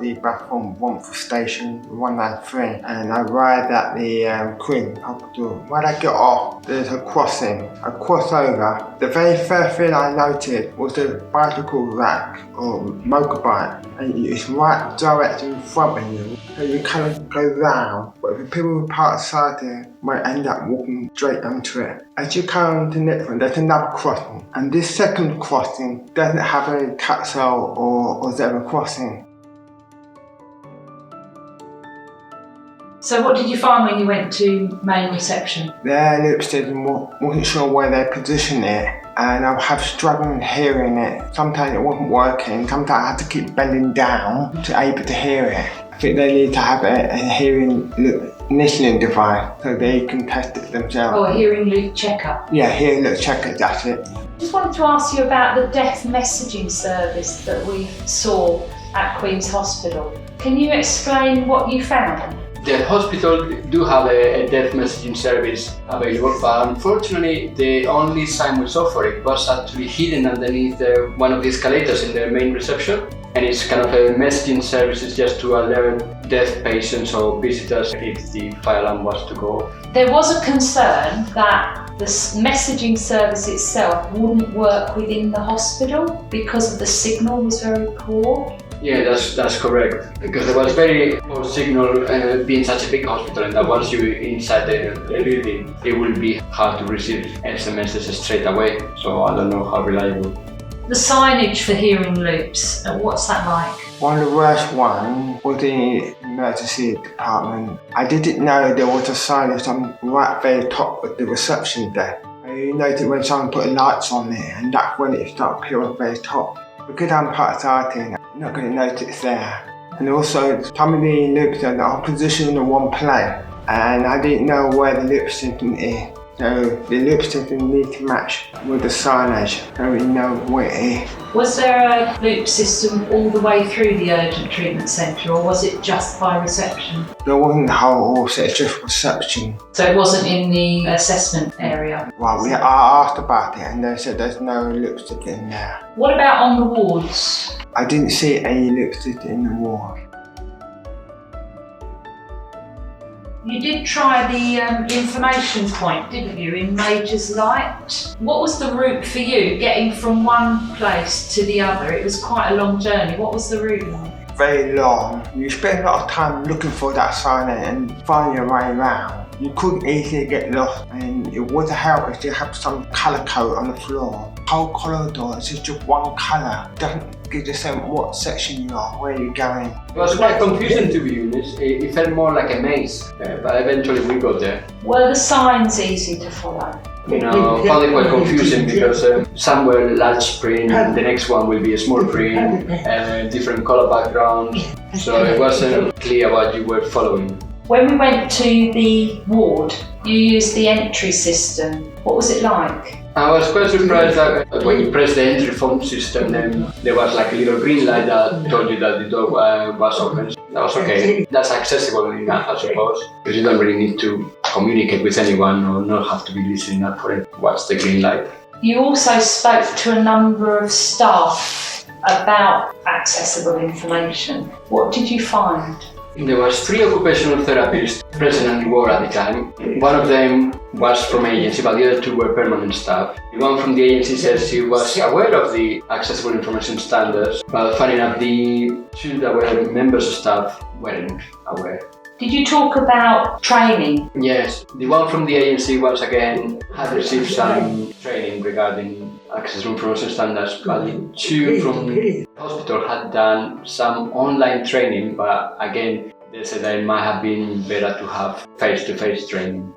leave back from Romford Station 193 and I arrived at the Queen Hospital. When I get off, there's a crossing. I cross over. The very first thing I noticed was a bicycle rack or motorbike, and it's right directly in front of you. So you kind of go round, but the people who park beside there might end up walking straight onto it. As you come on to the next one, there's another crossing, and this second crossing doesn't have a carousel or zebra crossing. So what did you find when you went to main reception? Their lip station wasn't sure where they positioned it, and I have struggling hearing it. Sometimes it wasn't working, sometimes I had to keep bending down to able to hear it. I think they need to have a hearing listening device so they can test it themselves. Oh, a hearing loop checker? Yeah, hearing loop checker, that's it. Just wanted to ask you about the deaf messaging service that we saw at Queen's Hospital. Can you explain what you found? The hospital do have a deaf messaging service available, but unfortunately the only sign we saw for it was actually hidden underneath one of the escalators in the main reception. And it's kind of a messaging service just to alert deaf patients or visitors if the fire alarm was to go. There was a concern that the messaging service itself wouldn't work within the hospital because the signal was very poor. Yeah, that's correct. Because there was very poor signal being such a big hospital, and that once you're inside the building, it will be hard to receive SMSs straight away. So I don't know how reliable. The signage for hearing loops, what's that like? One of the worst ones was the emergency department. I didn't know there was a signage on right very top of the reception desk. I noticed when someone put lights on it, and that's when it started appearing very top. Because I'm part of sighting, I'm not going to notice there. And also, some of the lip systems are positioned in one place, and I didn't know where the lip system is. So the lip system needs to match with the signage so we know where it is. Was there a loop system all the way through the urgent treatment centre, or was it just by reception? There wasn't the whole set, it's just reception. So it wasn't in the assessment area? Well, I asked about it and they said there's no lipstick in there. What about on the wards? I didn't see any lipstick in the ward. You did try the information point, didn't you, in Major's Light? What was the route for you, getting from one place to the other? It was quite a long journey. What was the route like? Very long. You spend a lot of time looking for that sign and finding your way around. You could easily get lost, and it would help if you have some colour code on the floor. The whole corridor is just one colour. It doesn't give you sense what section you are, where you're going. It was quite confusing, to be honest. It felt more like a maze, but eventually we got there. Were the signs easy to follow? You know, I found it quite confusing because some were large print, and the next one will be a small print, different colour backgrounds, so it wasn't clear what you were following. When we went to the ward, you used the entry system. What was it like? I was quite surprised that when you press the entry phone system, then there was like a little green light that told you that the door was open. That was okay. That's accessible enough, I suppose, because you don't really need to communicate with anyone or not have to be listening up for it. What's the green light? You also spoke to a number of staff about accessible information. What did you find? There was 3 occupational therapists present on the ward at the time. One of them was from agency, but the other 2 were permanent staff. The one from the agency says she was aware of the accessible information standards, but funny enough, the 2 that were members of staff weren't aware. Did you talk about training? Yes, the one from the agency once again had received some training regarding accessible information standards, but the 2 from the hospital had done some online training, but again they said that it might have been better to have face-to-face training.